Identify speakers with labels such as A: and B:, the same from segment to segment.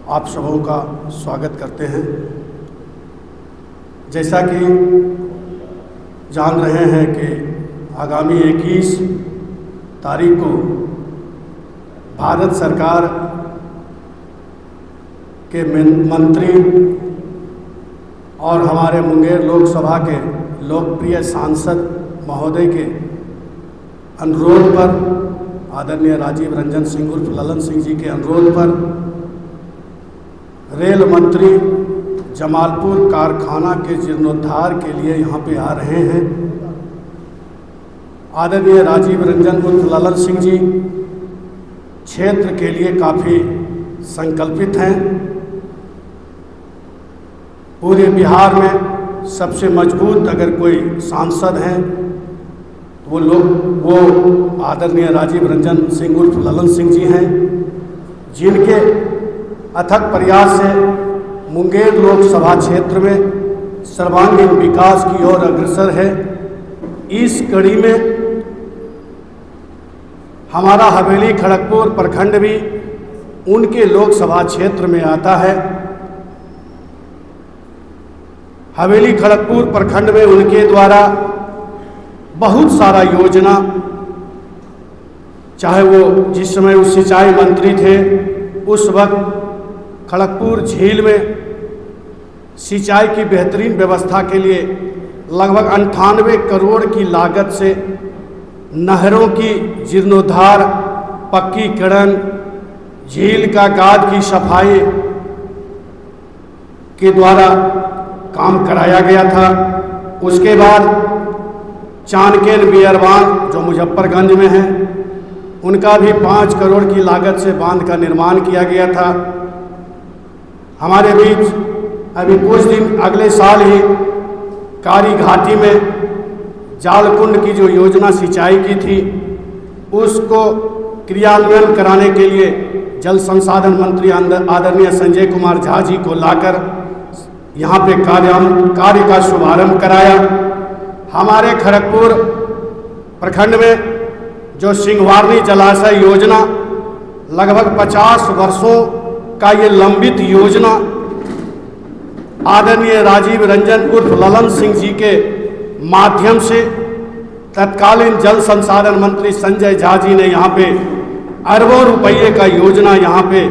A: आप सबों का स्वागत करते हैं। जैसा कि जान रहे हैं कि आगामी 21 तारीख को भारत सरकार के मंत्री और हमारे मुंगेर लोकसभा के लोकप्रिय सांसद महोदय के अनुरोध पर, आदरणीय राजीव रंजन सिंह उर्फ ललन सिंह जी के अनुरोध पर रेल मंत्री जमालपुर कारखाना के जीर्णोद्धार के लिए यहाँ पे आ रहे हैं। आदरणीय राजीव रंजन उर्फ ललन सिंह जी क्षेत्र के लिए काफ़ी संकल्पित हैं। पूरे बिहार में सबसे मजबूत अगर कोई सांसद हैं तो वो आदरणीय राजीव रंजन सिंह उर्फ ललन सिंह जी हैं, जिनके अथक प्रयास से मुंगेर लोकसभा क्षेत्र में सर्वांगीण विकास की ओर अग्रसर है। इस कड़ी में हमारा हवेली खड़गपुर प्रखंड भी उनके लोकसभा क्षेत्र में आता है। हवेली खड़गपुर प्रखंड में उनके द्वारा बहुत सारा योजना, चाहे वो जिस समय वो सिंचाई मंत्री थे उस वक्त खड़गपुर झील में सिंचाई की बेहतरीन व्यवस्था के लिए लगभग 98 करोड़ की लागत से नहरों की जीर्णोद्धार, पक्कीकरण, झील का गाद की सफाई के द्वारा काम कराया गया था। उसके बाद चाणकेर बियरबांध जो मुजफ्फरगंज में है, उनका भी 5 करोड़ की लागत से बांध का निर्माण किया गया था। हमारे बीच अभी कुछ दिन अगले साल ही कारी घाटी में जालकुंड की जो योजना सिंचाई की थी उसको क्रियान्वयन कराने के लिए जल संसाधन मंत्री आदरणीय संजय कुमार झा जी को लाकर यहाँ पे कार्य का शुभारंभ कराया। हमारे खड़गपुर प्रखंड में जो सिंघवारनी जलाशय योजना लगभग 50 वर्षों का ये लंबित योजना आदरणीय राजीव रंजन उर्फ ललन सिंह जी के माध्यम से तत्कालीन जल संसाधन मंत्री संजय झा जी ने यहाँ पे अरबों रुपये का योजना यहाँ पे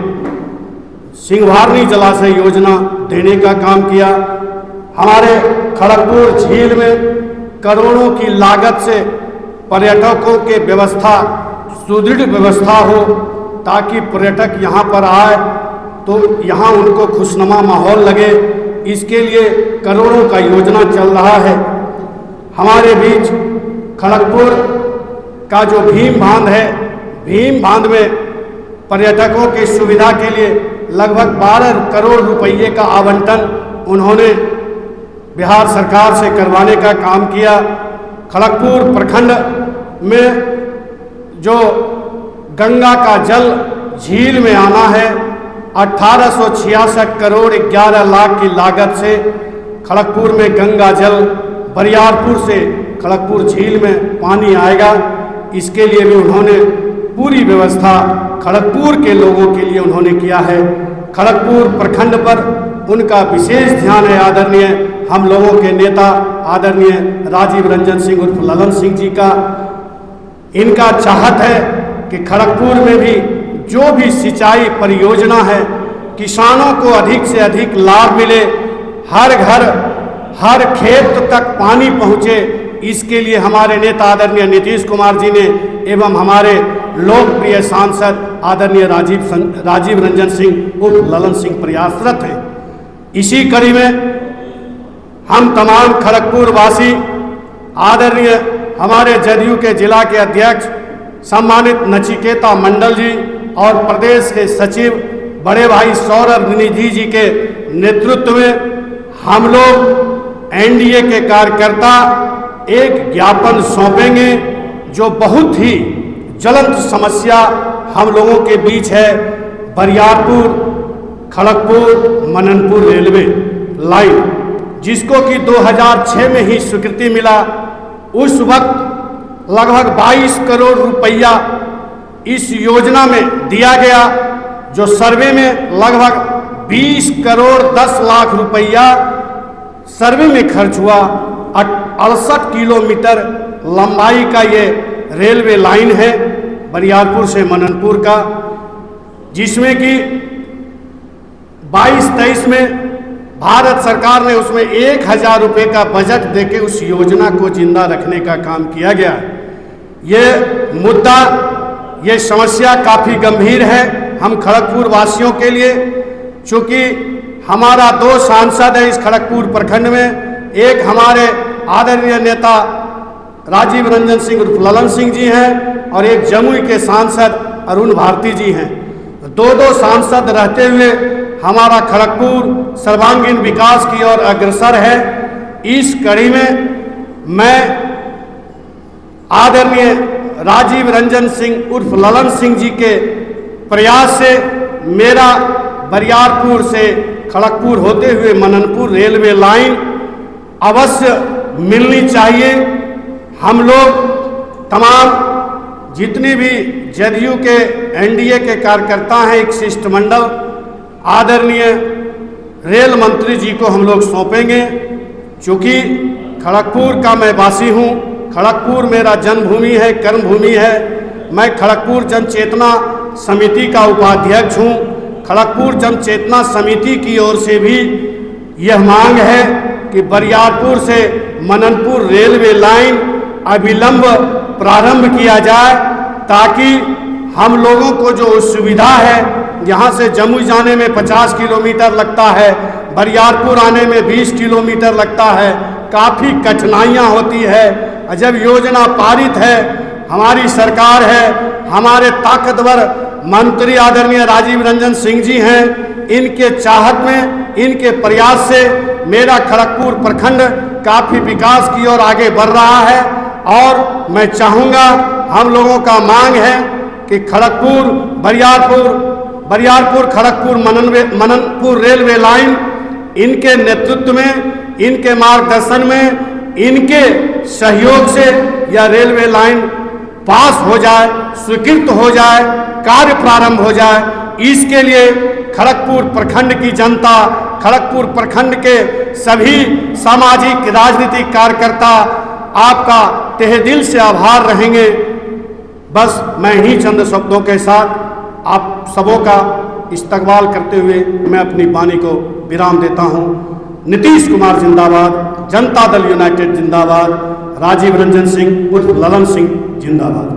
A: सिंघवारनी जलाशय योजना देने का काम किया। हमारे खड़गपुर झील में करोड़ों की लागत से पर्यटकों के व्यवस्था, सुदृढ़ व्यवस्था हो ताकि पर्यटक यहाँ पर आए तो यहाँ उनको खुशनुमा माहौल लगे, इसके लिए करोड़ों का योजना चल रहा है। हमारे बीच खड़गपुर का जो भीम बांध है, भीम बांध में पर्यटकों की सुविधा के लिए लगभग 12 करोड़ रुपये का आवंटन उन्होंने बिहार सरकार से करवाने का काम किया। खड़गपुर प्रखंड में जो गंगा का जल झील में आना है, 1866 करोड़ 11 लाख की लागत से खड़गपुर में गंगा जल बरियारपुर से खड़गपुर झील में पानी आएगा। इसके लिए भी उन्होंने पूरी व्यवस्था खड़गपुर के लोगों के लिए उन्होंने किया है। खड़गपुर प्रखंड पर उनका विशेष ध्यान है। आदरणीय हम लोगों के नेता आदरणीय राजीव रंजन सिंह उर्फ ललन सिंह जी का इनका चाहत है कि खड़गपुर में भी जो भी सिंचाई परियोजना है, किसानों को अधिक से अधिक लाभ मिले, हर घर हर खेत तक पानी पहुँचे। इसके लिए हमारे नेता आदरणीय नीतीश कुमार जी ने एवं हमारे लोकप्रिय सांसद आदरणीय राजीव रंजन सिंह उर्फ ललन सिंह प्रयासरत हैं। इसी कड़ी में हम तमाम खड़गपुर वासी आदरणीय हमारे जदयू के जिला के अध्यक्ष सम्मानित नचिकेता मंडल जी और प्रदेश के सचिव बड़े भाई सौरभ निधि जी के नेतृत्व में हम लोग एनडीए के कार्यकर्ता एक ज्ञापन सौंपेंगे जो बहुत ही ज्वलंत समस्या हम लोगों के बीच है। बरियारपुर खड़गपुर मननपुर रेलवे लाइन, जिसको कि 2006 में ही स्वीकृति मिला। उस वक्त लगभग 22 करोड़ रुपया इस योजना में दिया गया, जो सर्वे में लगभग 20 करोड़ 10 लाख रुपया सर्वे में खर्च हुआ। 68 किलोमीटर लंबाई का ये रेलवे लाइन है बरियारपुर से मननपुर का, जिसमें कि 22-23 में भारत सरकार ने उसमें 1000 रुपये का बजट देके उस योजना को जिंदा रखने का काम किया गया। ये मुद्दा, ये समस्या काफ़ी गंभीर है हम खड़गपुर वासियों के लिए, चूँकि हमारा 2 सांसद है इस खड़गपुर प्रखंड में। एक हमारे आदरणीय नेता राजीव रंजन सिंह उर्फ ललन सिंह जी हैं और एक जमुई के सांसद अरुण भारती जी हैं। 2 सांसद रहते हुए हमारा खड़गपुर सर्वांगीण विकास की ओर अग्रसर है। इस कड़ी में मैं आदरणीय राजीव रंजन सिंह उर्फ ललन सिंह जी के प्रयास से मेरा बरियारपुर से खड़गपुर होते हुए मननपुर रेलवे लाइन अवश्य मिलनी चाहिए। हम लोग तमाम जितनी भी जदयू के एनडीए के कार्यकर्ता हैं, एक शिष्टमंडल आदरणीय रेल मंत्री जी को हम लोग सौंपेंगे। चूँकि खड़गपुर का मैं वासी हूँ, खड़गपुर मेरा जन्मभूमि है, कर्मभूमि है। मैं खड़गपुर जन चेतना समिति का उपाध्यक्ष हूँ। खड़गपुर जन चेतना समिति की ओर से भी यह मांग है कि बरियारपुर से मननपुर रेलवे लाइन अविलंब प्रारंभ किया जाए, ताकि हम लोगों को जो सुविधा है, यहाँ से जमुई जाने में 50 किलोमीटर लगता है, बरियारपुर आने में 20 किलोमीटर लगता है, काफ़ी कठिनाइयाँ होती है। जब योजना पारित है, हमारी सरकार है, हमारे ताकतवर मंत्री आदरणीय राजीव रंजन सिंह जी हैं, इनके चाहत में, इनके प्रयास से मेरा खड़गपुर प्रखंड काफ़ी विकास की ओर आगे बढ़ रहा है। और मैं चाहूँगा, हम लोगों का मांग है कि खड़गपुर बरियारपुर खड़गपुर मननपुर रेलवे लाइन इनके नेतृत्व में, इनके मार्गदर्शन में, इनके सहयोग से यह रेलवे लाइन पास हो जाए, स्वीकृत हो जाए, कार्य प्रारंभ हो जाए। इसके लिए खड़गपुर प्रखंड की जनता, खड़गपुर प्रखंड के सभी सामाजिक राजनीतिक कार्यकर्ता आपका तहे दिल से आभार रहेंगे। बस मैं ही चंद शब्दों के साथ आप सबों का इस्तकबाल करते हुए मैं अपनी वाणी को विराम देता हूँ। नीतीश कुमार जिंदाबाद, जनता दल यूनाइटेड जिंदाबाद, राजीव रंजन सिंह उर्फ ललन सिंह जिंदाबाद।